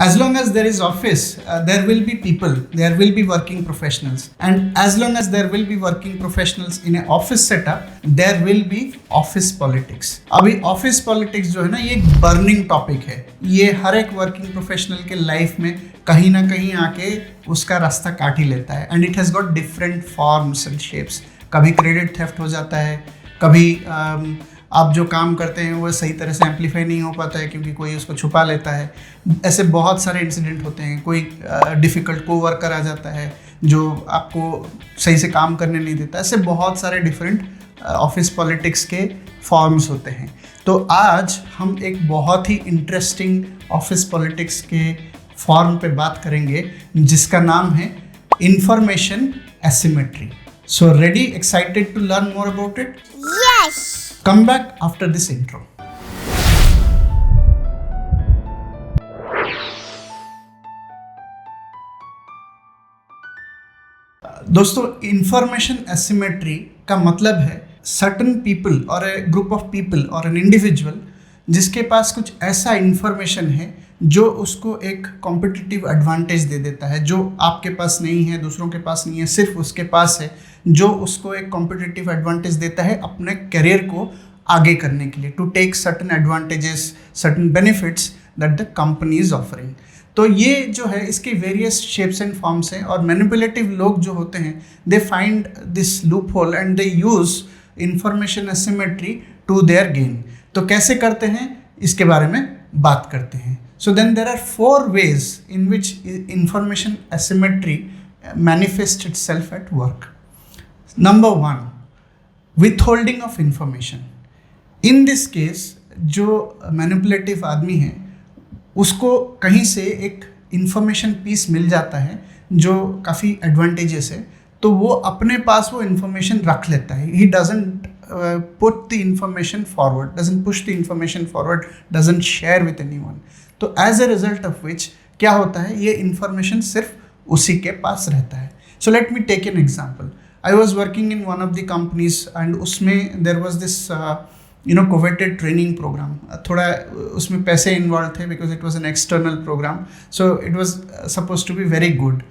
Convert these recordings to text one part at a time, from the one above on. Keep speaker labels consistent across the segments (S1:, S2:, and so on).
S1: As long as there is office, there will be people, there will be working professionals, and as long as there will be working professionals in an office setup, there will be office politics. अभी office politics जो है ना, ये एक burning topic है. ये हर एक working professional के life में कहीं ना कहीं आके उसका रास्ता काट ही लेता है, and it has got different forms and shapes. कभी credit theft हो जाता है, कभी आप जो काम करते हैं वो सही तरह से एम्पलीफाई नहीं हो पाता है क्योंकि कोई उसको छुपा लेता है. ऐसे बहुत सारे इंसिडेंट होते हैं. कोई डिफ़िकल्ट कोवर्कर आ जाता है जो आपको सही से काम करने नहीं देता. ऐसे बहुत सारे डिफरेंट ऑफिस पॉलिटिक्स के फॉर्म्स होते हैं. तो आज हम एक बहुत ही इंटरेस्टिंग ऑफिस पॉलिटिक्स के फॉर्म पे बात करेंगे जिसका नाम है information asymmetry. So ready, excited to learn more about it?
S2: Yes!
S1: Come back after this intro. दोस्तों, इंफॉर्मेशन एसिमेट्री का मतलब है सर्टन पीपल और ए ग्रुप ऑफ पीपल और एन इंडिविजुअल जिसके पास कुछ ऐसा इंफॉर्मेशन है जो उसको एक कॉम्पिटिटिव एडवांटेज दे देता है, जो आपके पास नहीं है, दूसरों के पास नहीं है, सिर्फ उसके पास है, जो उसको एक कॉम्पिटिटिव एडवांटेज देता है अपने करियर को आगे करने के लिए, to take certain advantages, certain benefits that the company is offering. तो ये जो है इसके वेरियस शेप्स एंड फॉर्म्स हैं और मैनिपुलेटिव लोग जो होते हैं they find this loophole and they use information asymmetry to their gain. तो कैसे करते हैं इसके बारे में बात करते हैं. So then there are 4 ways in which information asymmetry manifests itself at work. Number 1, withholding of information. In this case, जो manipulative आदमी है उसको कहीं से एक information piece मिल जाता है जो काफ़ी advantageous है, तो वो अपने पास वो information रख लेता है. He doesn't put the information forward, doesn't push the information forward, doesn't share with anyone. तो as a result of which क्या होता है, ये इंफॉर्मेशन सिर्फ उसी के पास रहता है. So let me take an example. I was working in one of the companies and उसमें there was this coveted training program. थोड़ा उसमें पैसे इन्वॉल्व थे because it was an external program, so it was suppose to be very good.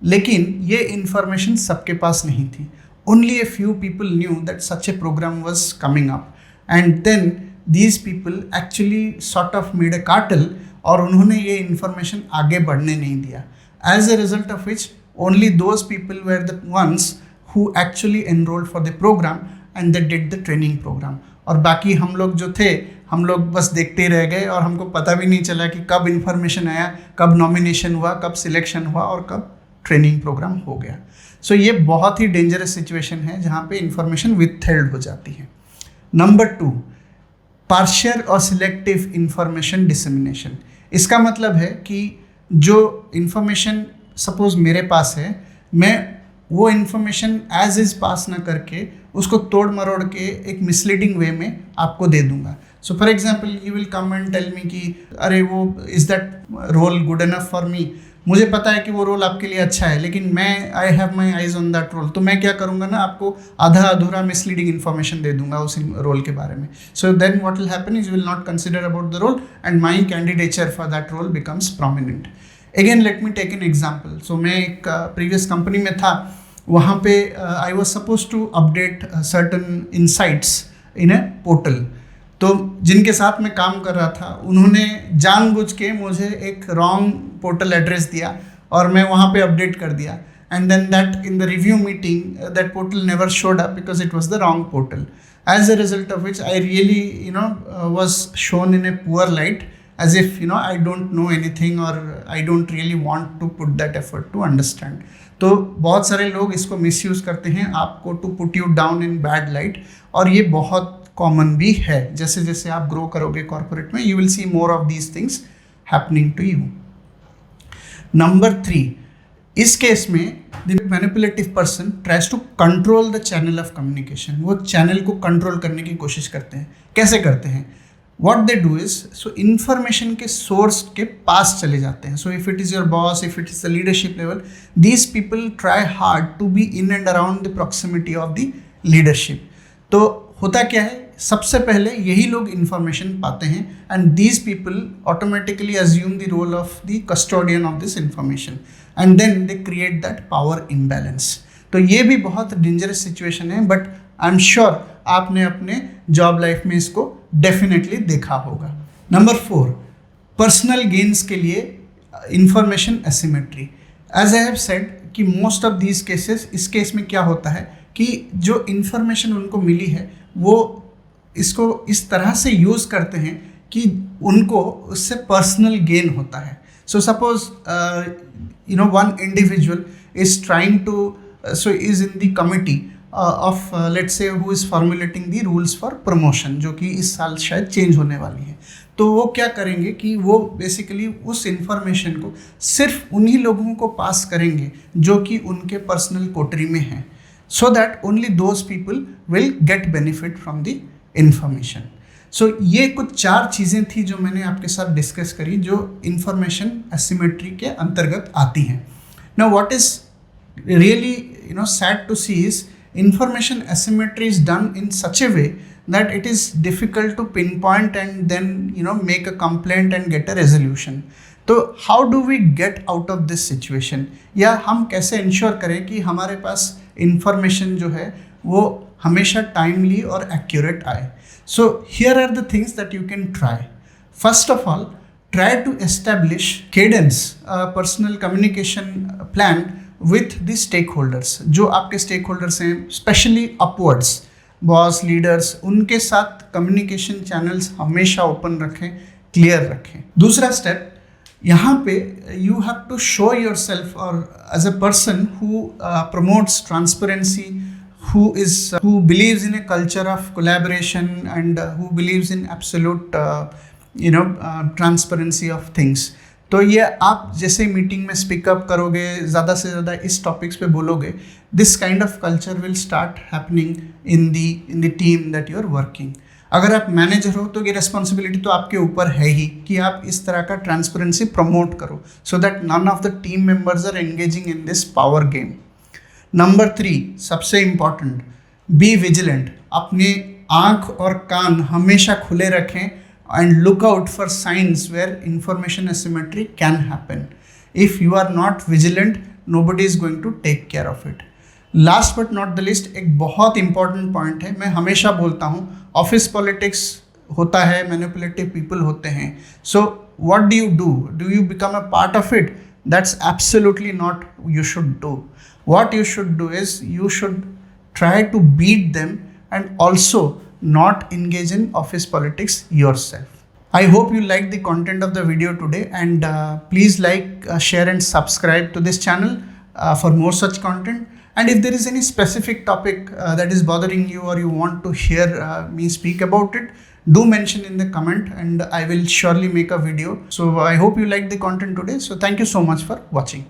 S1: लेकिन ये information सबके पास नहीं थी. Only a few people knew that such a program was coming up and then these people actually sort of made a cartel और उन्होंने ये information आगे बढ़ने नहीं दिया. As a result of which only those people were the ones who actually enrolled for the program and they did the training program. और बाकी हम लोग जो थे, हम लोग बस देखते रह गए और हमको पता भी नहीं चला कि कब information आया, कब nomination हुआ, कब selection हुआ और कब training program हो गया. So ये बहुत ही dangerous situation है जहाँ पे information withheld हो जाती है. Number 2, पार्शियल और सिलेक्टिव इंफॉर्मेशन डिसेमिनेशन. इसका मतलब है कि जो इंफॉर्मेशन सपोज मेरे पास है, मैं वो इंफॉर्मेशन एज इज पास ना करके उसको तोड़ मरोड़ के एक मिसलीडिंग वे में आपको दे दूंगा. So for example you will come and tell me कि अरे वो is that role good enough for me. मुझे पता है कि वो रोल आपके लिए अच्छा है लेकिन मैं I have my eyes on that role. तो मैं क्या करूँगा ना, आपको आधा अधूरा मिसलीडिंग इन्फॉर्मेशन दे दूंगा उस रोल के बारे में. So then what will happen is you will not consider about the role and my candidature for that role becomes prominent. Again let me take an example. So मैं एक previous company में था, वहाँ पे I was suppose to update certain insights in a portal. तो जिनके साथ मैं काम कर रहा था उन्होंने जानबूझ के मुझे एक रॉन्ग पोर्टल एड्रेस दिया और मैं वहाँ पे अपडेट कर दिया. And then that in the review meeting that portal never showed up because it was the wrong portal. As a result of which I really was shown in a poor light as if I don't know anything or I don't really want to put that effort to understand. तो बहुत सारे लोग इसको misuse करते हैं आपको to put you down in bad light, और ये बहुत कॉमन भी है. जैसे जैसे आप ग्रो करोगे कॉर्पोरेट में, you will see more of these things happening to you. Number 3, इस केस में the manipulative person tries to control the channel of communication. वो चैनल को कंट्रोल करने की कोशिश करते हैं. कैसे करते हैं? What they do is, so information के सोर्स के पास चले जाते हैं. So if it is your boss, if it is the leadership level, these people try hard to be in and around the proximity of the leadership. तो होता क्या है, सबसे पहले यही लोग इंफॉर्मेशन पाते हैं and these people automatically assume the role of the custodian of this information and then they create that power imbalance. तो ये भी बहुत डेंजरस सिचुएशन है, बट आई एम श्योर आपने अपने जॉब लाइफ में इसको डेफिनेटली देखा होगा। नंबर 4, पर्सनल गेन्स के लिए information asymmetry. As I have said कि मोस्ट ऑफ दीज केसेस, इस केस में क्या होता है कि जो इंफॉर्मेशन उनको मिली है वो इसको इस तरह से यूज़ करते हैं कि उनको उससे पर्सनल गेन होता है। So suppose one individual is trying to is in the committee of let's say who is formulating the rules for promotion, जो कि इस साल शायद चेंज होने वाली है। तो वो क्या करेंगे कि वो बेसिकली उस इंफॉर्मेशन को सिर्फ उन्हीं लोगों को पास करेंगे जो कि उनके पर्सनल कोटरी में हैं, so that only those people will get benefit from the information. So ये कुछ 4 चीज़ें थी जो मैंने आपके साथ डिस्कस करी जो इंफॉर्मेशन एसिमेट्री के अंतर्गत आती हैं। Now what is really sad to see is information asymmetry is done in such a way that it is difficult to pinpoint and then make a complaint and get a resolution. तो how do we get out of this situation, या हम कैसे ensure करें कि हमारे पास information जो है वो हमेशा टाइमली और एक्यूरेट आए। So here are the things that you can try. First of all, try to establish cadence, personal communication plan with the stakeholders. जो आपके स्टेक होल्डर्स हैं, स्पेशली अपवर्ड्स, बॉस, लीडर्स, उनके साथ communication channels हमेशा open रखें, clear रखें। दूसरा step, यहाँ पे you have to show yourself और as a person who promotes transparency, who believes in a culture of collaboration and who believes in absolute transparency of things. तो ये आप जैसे मीटिंग में स्पीकअप करोगे, ज़्यादा से ज़्यादा इस टॉपिक्स पे बोलोगे, this kind of culture will start happening in the team that you are working. अगर आप मैनेजर हो तो ये रिस्पॉन्सिबिलिटी तो आपके ऊपर है ही कि आप इस तरह का ट्रांसपेरेंसी प्रमोट करो, so that none of the team members are engaging in this power game. Number 3, सबसे इम्पॉर्टेंट, बी विजिलेंट। अपने आँख और कान हमेशा खुले रखें and look out for signs where information asymmetry can happen. If you are not vigilant, nobody is going to take care of it. Last but not the least, एक बहुत important point है, मैं हमेशा बोलता हूँ, ऑफिस पॉलिटिक्स होता है, manipulative people होते हैं। So what do you do? Do you become a part of it? That's absolutely not you should do. What you should do is you should try to beat them and also not engage in office politics yourself. I hope you liked the content of the video today, and please like, share and subscribe to this channel for more such content. And if there is any specific topic that is bothering you or you want to hear me speak about it, do mention in the comment and I will surely make a video. So I hope you liked the content today. So thank you so much for watching.